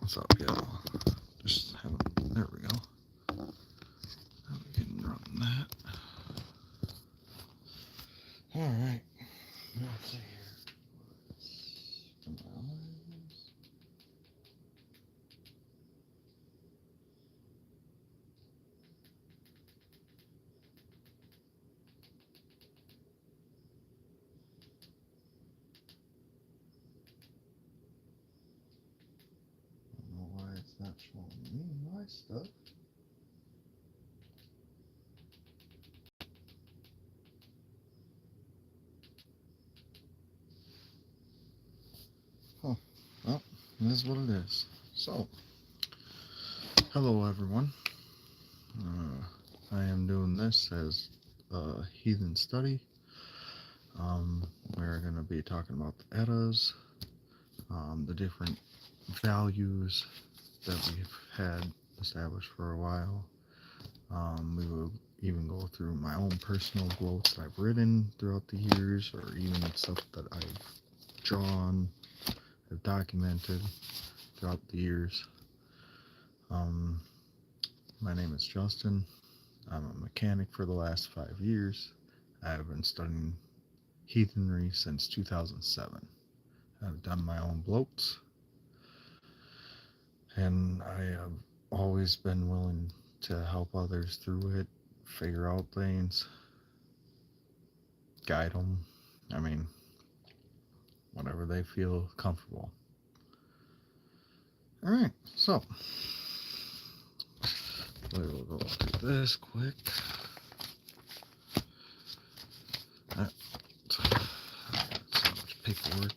What's up, y'all? Just haven't. There we go. I'm getting run that. All right. Let's see here. I don't know why it's not showing me my stuff. Huh. Well, it is what it is. So, hello everyone. I am doing this as a heathen study. We're going to be talking about the Eddas, the different values that we've had established for a while. We will even go through my own personal blots that I've written throughout the years, or even stuff that I've drawn, have documented throughout the years. My name is Justin. I'm a mechanic for the last 5 years. I've been studying Heathenry since 2007. I've done my own blots, and I have always been willing to help others through it, figure out things, guide them. I mean, whatever they feel comfortable. All right, so we will go through this quick. I got so much paperwork.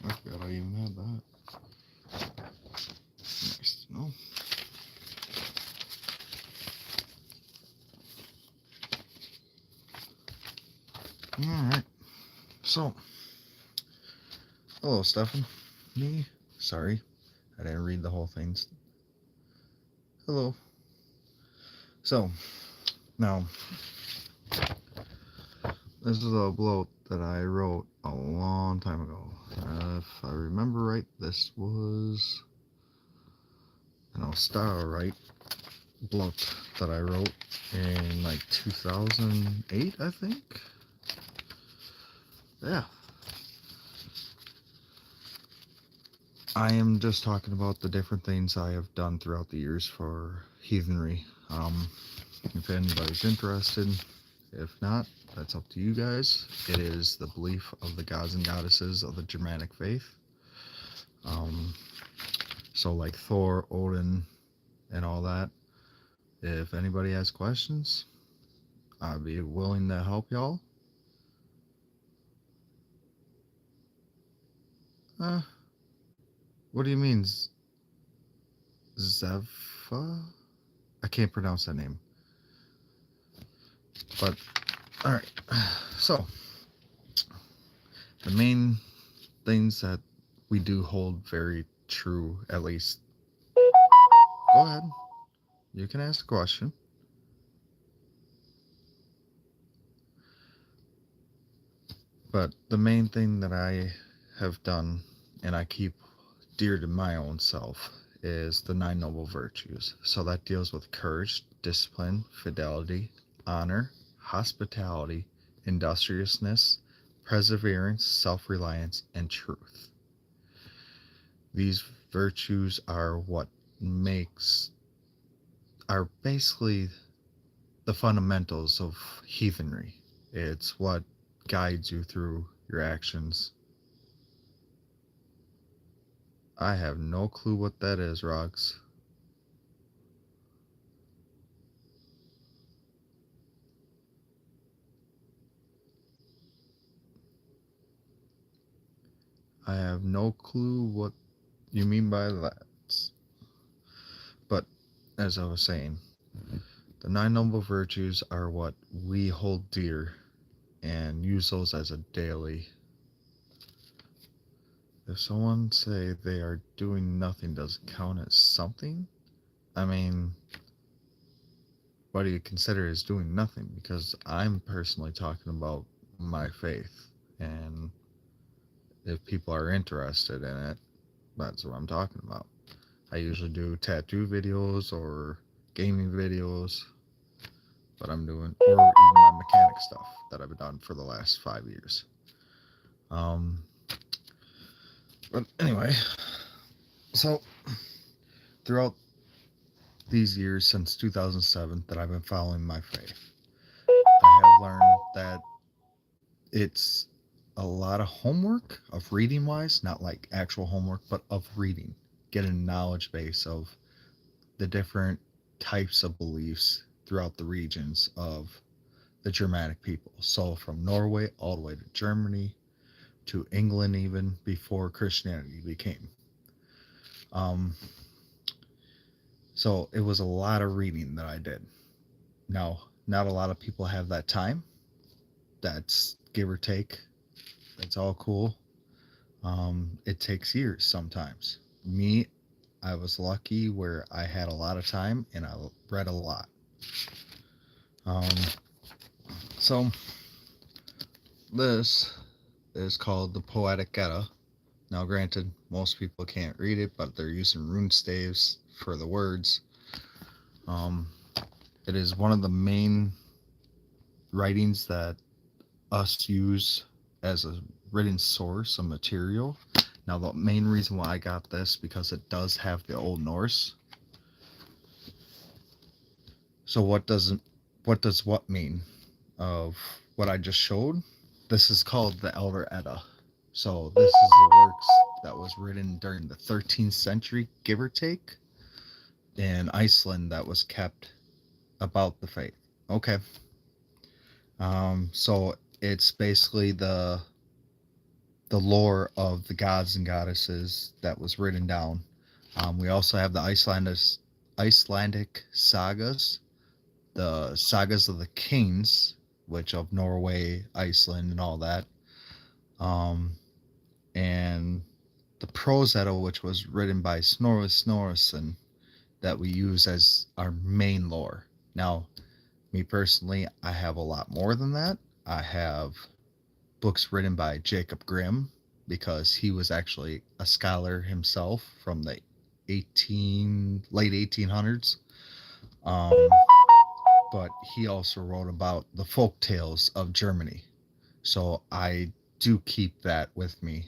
I forgot I even had that. Nice to know. Alright, so, hello Stefan. Me? Sorry, I didn't read the whole thing. Hello. So, now, this is a bloat that I wrote a long time ago. If I remember right, this was an Starlight bloat that I wrote in like 2008, I think. Yeah. I am just talking about the different things I have done throughout the years for Heathenry. If anybody's interested, if not, that's up to you guys. It is the belief of the gods and goddesses of the Germanic faith. So like Thor, Odin, and all that. If anybody has questions, I'd be willing to help y'all. What do you mean, Zepha? I can't pronounce that name. But, alright. So, the main things that we do hold very true, at least. Go ahead. You can ask a question. But the main thing that I have done, and I keep dear to my own self, is the 9 noble virtues. So that deals with courage, discipline, fidelity, honor, hospitality, industriousness, perseverance, self-reliance, and truth. These virtues are are basically the fundamentals of heathenry. It's what guides you through your actions. I have no clue what that is, Rox. I have no clue what you mean by that. But, as I was saying, the 9 noble virtues are what we hold dear and use those as a daily. If someone say they are doing nothing, does it count as something? I mean, what do you consider as doing nothing? Because I'm personally talking about my faith. And if people are interested in it, that's what I'm talking about. I usually do tattoo videos or gaming videos, but I'm doing, or even my mechanic stuff that I've done for the last 5 years. Um, but anyway, so throughout these years since 2007 that I've been following my faith, I have learned that it's a lot of homework of reading wise, not like actual homework, but of reading, getting a knowledge base of the different types of beliefs throughout the regions of the Germanic people. So from Norway all the way to Germany to England, even before Christianity became. Um, so it was a lot of reading that I did. Now, not a lot of people have that time. That's give or take. That's all cool. It takes years sometimes. Me, I was lucky where I had a lot of time and I read a lot. Um, so this is called the Poetic Edda. Now, granted, most people can't read it, but they're using rune staves for the words. Um, it is one of the main writings that us use as a written source of material. Now, the main reason why I got this because it does have the Old Norse. So what mean of what I just showed? This is called the Elder Edda. So this is the works that was written during the 13th century, give or take, in Iceland that was kept about the faith. Okay. So it's basically the lore of the gods and goddesses that was written down. We also have the Icelandic sagas, the sagas of the kings, which of Norway, Iceland, and all that, and the Prose Edda, which was written by Snorri Snorrisson, that we use as our main lore. Now, me personally, I have a lot more than that. I have books written by Jacob Grimm because he was actually a scholar himself from the late 1800s. But he also wrote about the folk tales of Germany. So I do keep that with me.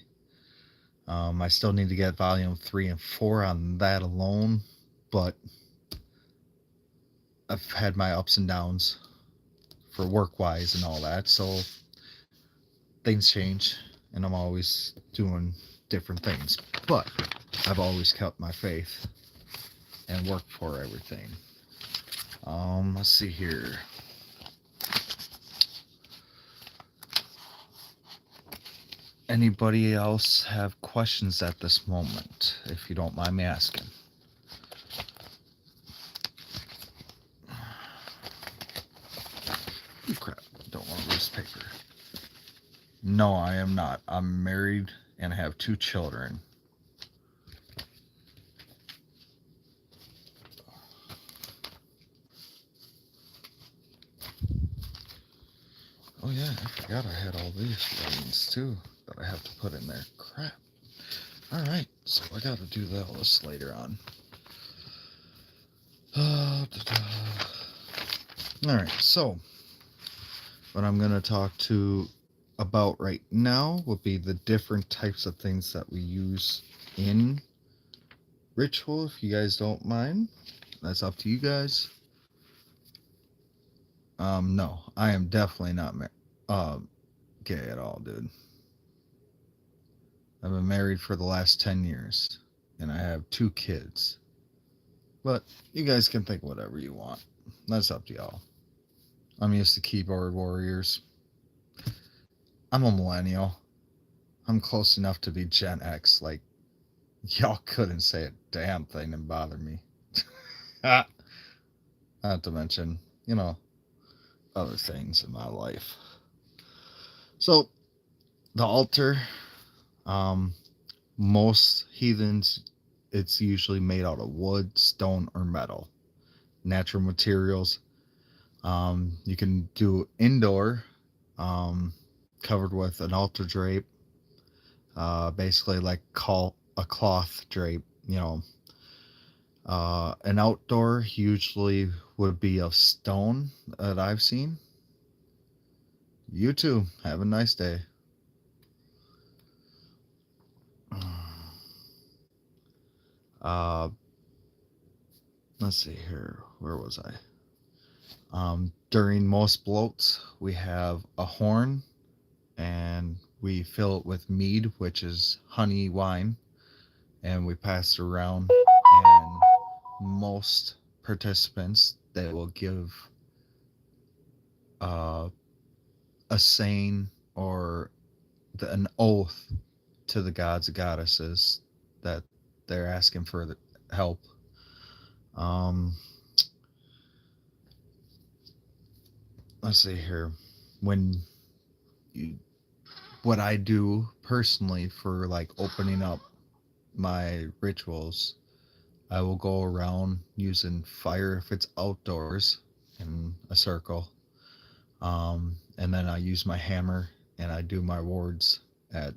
I still need to get volume 3 and 4 on that alone, but I've had my ups and downs for work wise and all that. So things change, and I'm always doing different things. But I've always kept my faith and worked for everything. Let's see here. Anybody else have questions at this moment, if you don't mind me asking? Oh, crap, don't want to lose paper. No, I am not. I'm married and have 2 children. Oh yeah, I forgot I had all these writings too that I have to put in there. Crap. Alright, so I gotta do this later on. Alright, so what I'm gonna talk about right now would be the different types of things that we use in ritual, if you guys don't mind. That's up to you guys. No, I am definitely not gay at all, dude. I've been married for the last 10 years, and I have 2 kids. But you guys can think whatever you want. That's up to y'all. I'm used to keyboard warriors. I'm a millennial. I'm close enough to be Gen X. Like, y'all couldn't say a damn thing and bother me. Not to mention, other things in my life. So, the altar, most heathens, it's usually made out of wood, stone, or metal. Natural materials. You can do indoor. covered with an altar drape, basically like a cloth drape. An outdoor usually would be of stone that I've seen. You too. Have a nice day. Uh, let's see here. Where was I? During most bloats, we have a horn and we fill it with mead, which is honey wine, and we pass it around. And most participants, they will give uh, a saying or an oath to the gods and goddesses that they're asking for the help. Um, let's see here. When you, what I do personally for like opening up my rituals, I will go around using fire if it's outdoors in a circle. And then I use my hammer and I do my wards at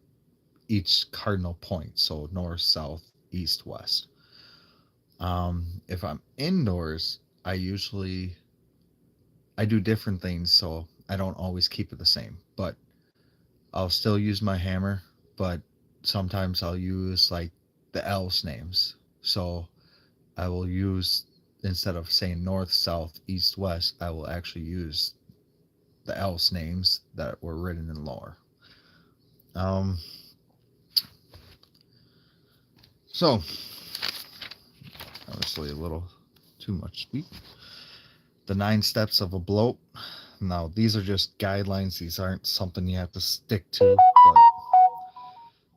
each cardinal point, so north, south, east, west. If I'm indoors, I do different things, so I don't always keep it the same. But I'll still use my hammer, but sometimes I'll use like the elves' names. So I will use, instead of saying north, south, east, west, I will actually use the elves' names that were written in lore. Um, so, obviously a little too much speak. The 9 steps of a bloat. Now, these are just guidelines. These aren't something you have to stick to, but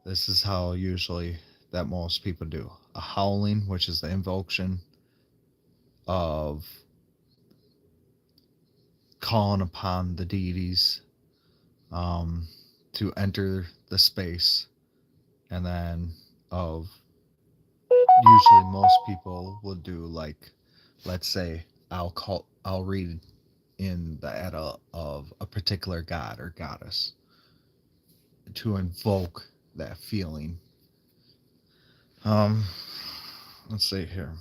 this is how usually that most people do. A howling, which is the invocation of calling upon the deities um, to enter the space, and then of usually most people will do like, let's say I'll read in the Edda of a particular god or goddess to invoke that feeling. Um, let's see here.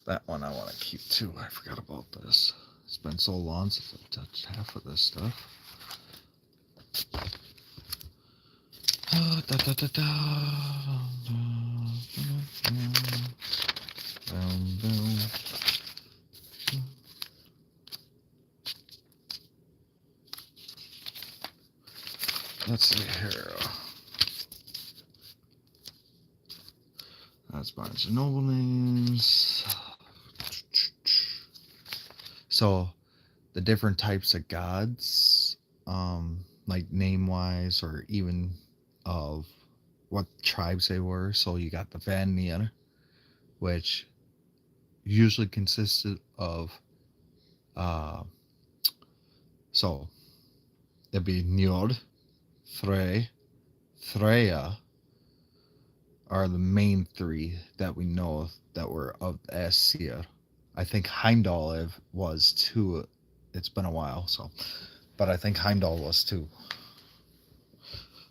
That one I want to keep too. I forgot about this. It's been so long since I've touched half of this stuff. Let's see here. That's Barnes and Noble names. So the different types of gods, like name wise or even of what tribes they were. So you got the Vanir, which usually consisted of so it'd be Njord, Frey, Freya are the main 3 that we know that were of the Aesir. I think Heimdall was too. It's been a while, so, but I think Heimdall was too,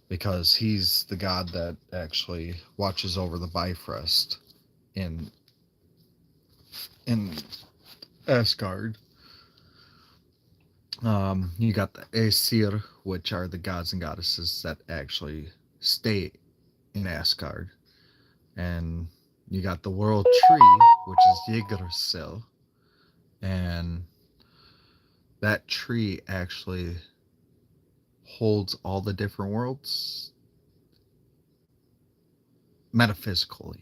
because he's the god that actually watches over the Bifrost in Asgard. You got the Aesir, which are the gods and goddesses that actually stay in Asgard, and you got the world tree, which is Yggdrasil, and that tree actually holds all the different worlds metaphysically.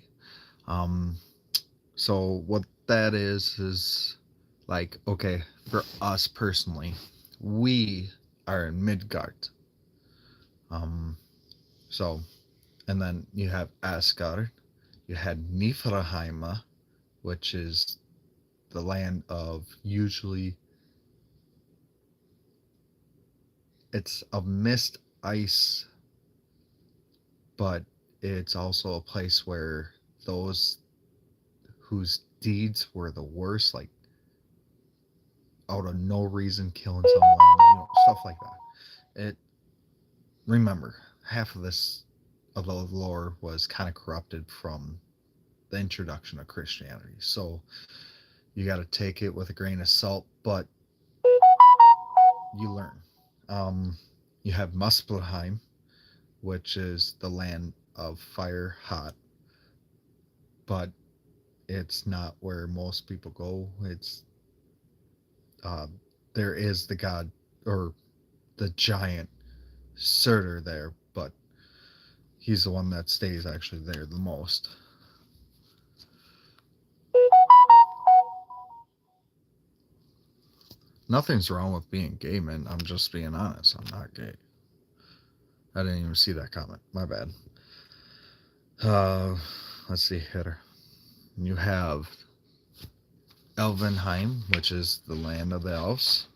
So what that is like, okay, for us personally, we are in Midgard. So, and then you have Asgard, you had Niflheim, which is the land of usually it's of mist, ice, but it's also a place where those whose deeds were the worst, like out of no reason killing someone, stuff like that. Remember, half of the lore was kind of corrupted from the introduction of Christianity. So you got to take it with a grain of salt, but you learn. You have Muspelheim, which is the land of fire hot, but it's not where most people go. Uh, there is the god or the giant Surtur there, but he's the one that stays actually there the most. Nothing's wrong with being gay, man. I'm just being honest. I'm not gay. I didn't even see that comment. My bad. Let's see here. You have Elvenheim, which is the land of the elves.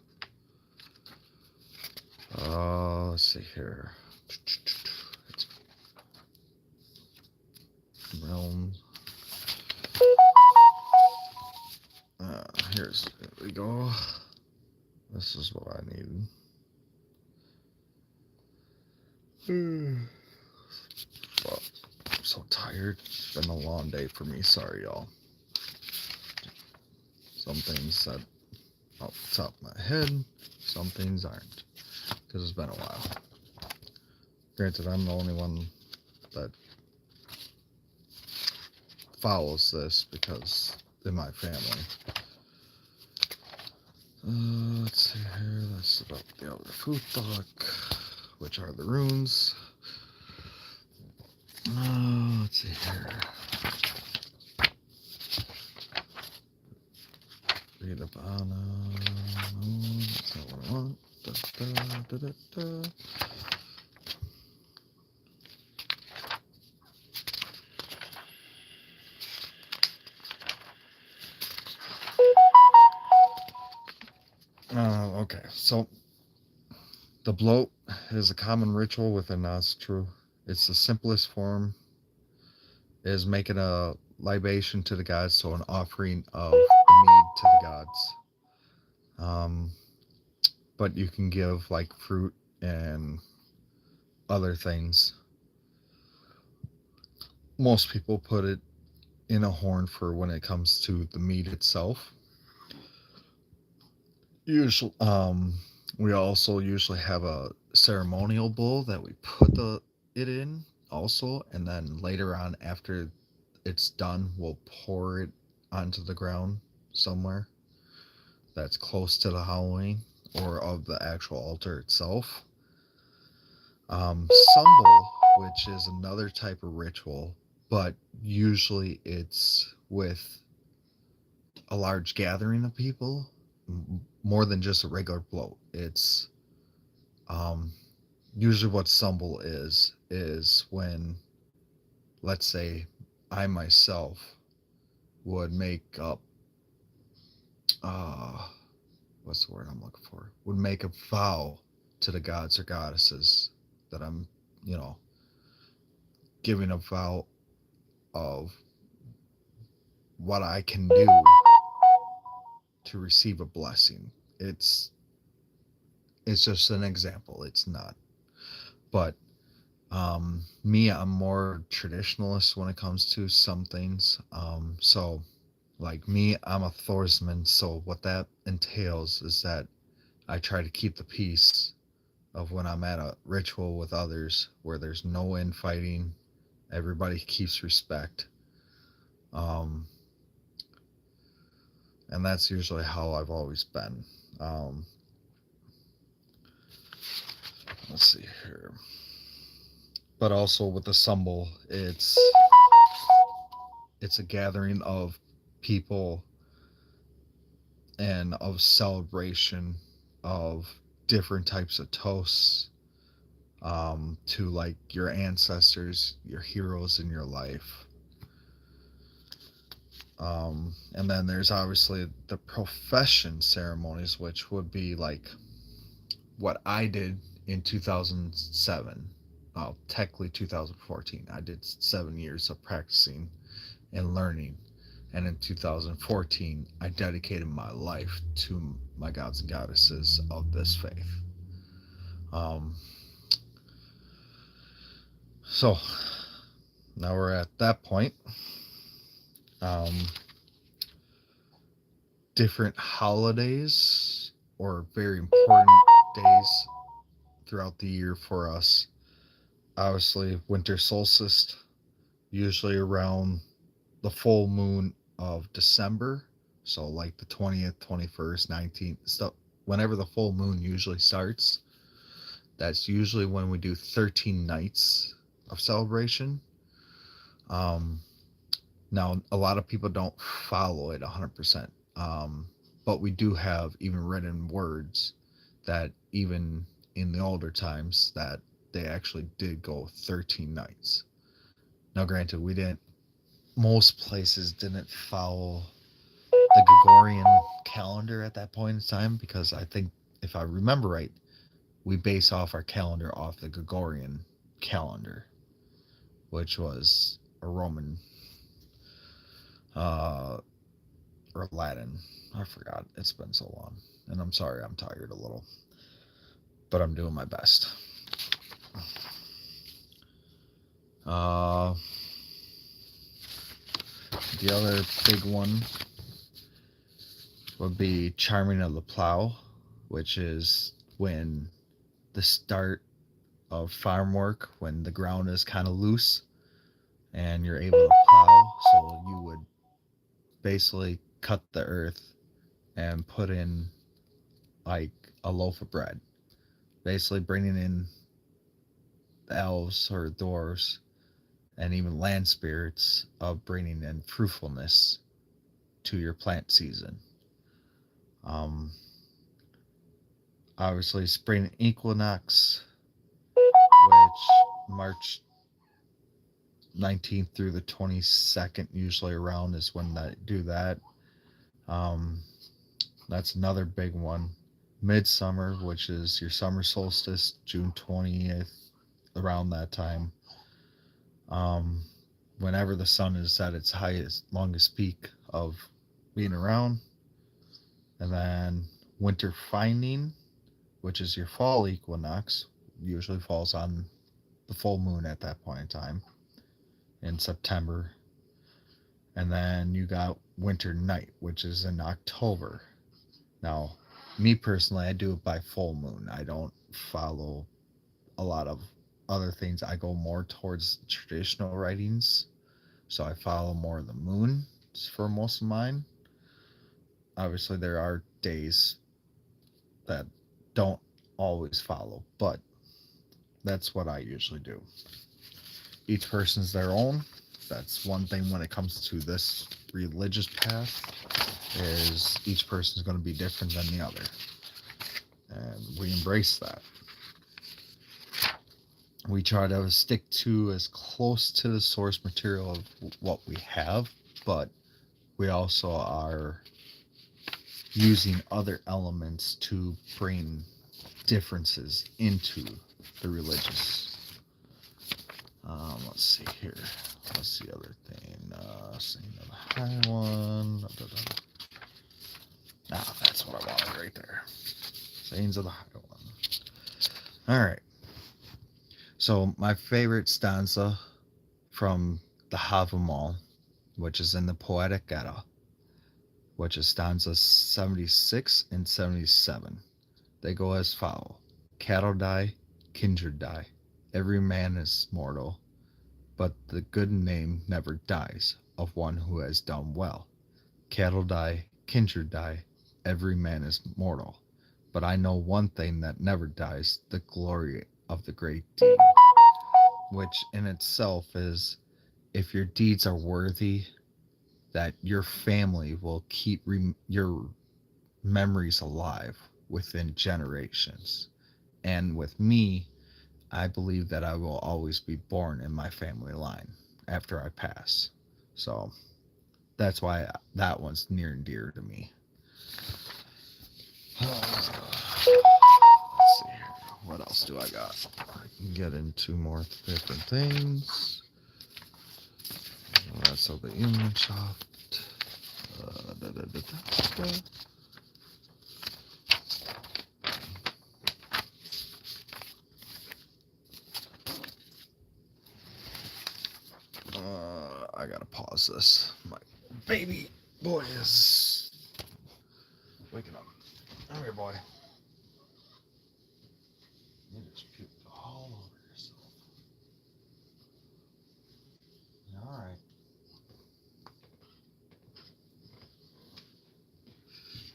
Let's see here. It's realms. Here we go. This is what I needed. Well, I'm so tired. It's been a long day for me. Sorry, y'all. Some things that off the top of my head, some things aren't, because it's been a while. Granted, I'm the only one that follows this because in my family. Let's see here. That's about the other food talk, which are the runes. Let's see here. Read up on. That's not what I want. Okay, so the bloat is a common ritual within Asatrú. It's the simplest form, is making a libation to the gods, so an offering of the mead to the gods. But you can give like fruit and other things. Most people put it in a horn for when it comes to the mead itself. Usually, we also usually have a ceremonial bowl that we put it in also, and then later on after it's done, we'll pour it onto the ground somewhere that's close to the Halloween or of the actual altar itself. Sumbel, which is another type of ritual, but usually it's with a large gathering of people, more than just a regular bloat. It's usually what Sumbel is when, let's say, I myself would make up what's the word I'm looking for? Would make a vow to the gods or goddesses that I'm, giving a vow of what I can do to receive a blessing. It's just an example. It's not. But me, I'm more traditionalist when it comes to some things. So like me, I'm a Thorsman. So what that entails is that I try to keep the peace of when I'm at a ritual with others where there's no infighting. Everybody keeps respect. And that's usually how I've always been. Let's see here. But also with the Sumbel, it's a gathering of people and of celebration of different types of toasts to like your ancestors, your heroes in your life. And then there's obviously the profession ceremonies, which would be like what I did in 2007. Technically 2014. I did 7 years of practicing and learning. And in 2014, I dedicated my life to my gods and goddesses of this faith. Um, so now we're at that point. Um, Different holidays or very important days throughout the year for us. Obviously, winter solstice, usually around the full moon of December. So, like the 20th, 21st, 19th, stuff. Whenever the full moon usually starts, that's usually when we do 13 nights of celebration. Um, Now, a lot of people don't follow it 100%, but we do have even written words that even in the older times that they actually did go 13 nights. Now, granted, we didn't. Most places didn't follow the Gregorian calendar at that point in time because I think, if I remember right, we base off our calendar off the Gregorian calendar, which was a Roman uh, or Latin. I forgot. It's been so long. And I'm sorry, I'm tired a little. But I'm doing my best. Uh, the other big one would be Charming of the Plow, which is when the start of farm work, when the ground is kind of loose and you're able to plow. So you would basically cut the earth and put in like a loaf of bread, basically bringing in the elves or dwarves and even land spirits of bringing in fruitfulness to your plant season. Um, Obviously, spring equinox, which March 19th through the 22nd, usually around, is when they do that. Um, that's another big one. Midsummer, which is your summer solstice, June 20th, around that time. Um, Whenever the sun is at its highest, longest peak of being around. And then winter finding, which is your fall equinox, usually falls on the full moon at that point in time in September. And then you got winter night, which is in October. Now, me personally, I do it by full moon. I don't follow a lot of other things. I go more towards traditional writings. So I follow more of the moon for most of mine. Obviously, there are days that don't always follow, but that's what I usually do. Each person's their own. That's one thing when it comes to this religious path, is each person's going to be different than the other, and we embrace that. We try to stick to as close to the source material of what we have, but we also are using other elements to bring differences into the religious. Let's see here. What's the other thing? Saying of the high one. That's what I wanted right there. Sayings of the high one. All right. So my favorite stanza from the Havamal, which is in the Poetic Edda, which is stanzas 76 and 77. They go as follow. Cattle die, kindred die. Every man is mortal, but the good name never dies of one who has done well. Cattle die, kindred die. Every man is mortal, but I know one thing that never dies, the glory of the great deed. Which in itself is, if your deeds are worthy, that your family will keep your memories alive within generations. And with me, I believe that I will always be born in my family line after I pass. So that's why that one's near and dear to me. Let's see here. What else do I got? I can get into more different things. So the image soft. pause this. My baby boy is waking up. Come here, boy. You just puked all over yourself. All right.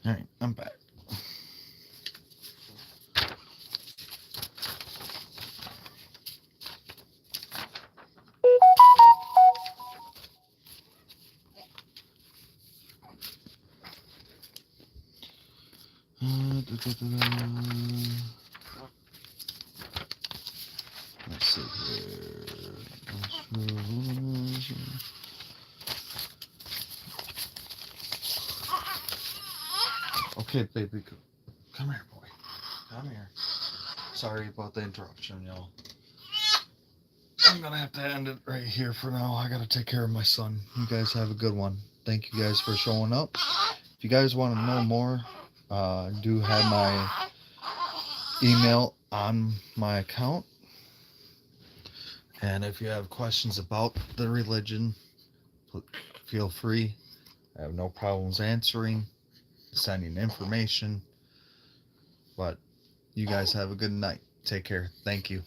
All right, I'm back. Let's see here. Okay, baby, come here, boy. Come here. Sorry about the interruption, y'all. I'm gonna have to end it right here for now. I gotta take care of my son. You guys have a good one. Thank you guys for showing up. If you guys want to know more, I do have my email on my account. And if you have questions about the religion, feel free. I have no problems answering, sending information. But you guys have a good night. Take care. Thank you.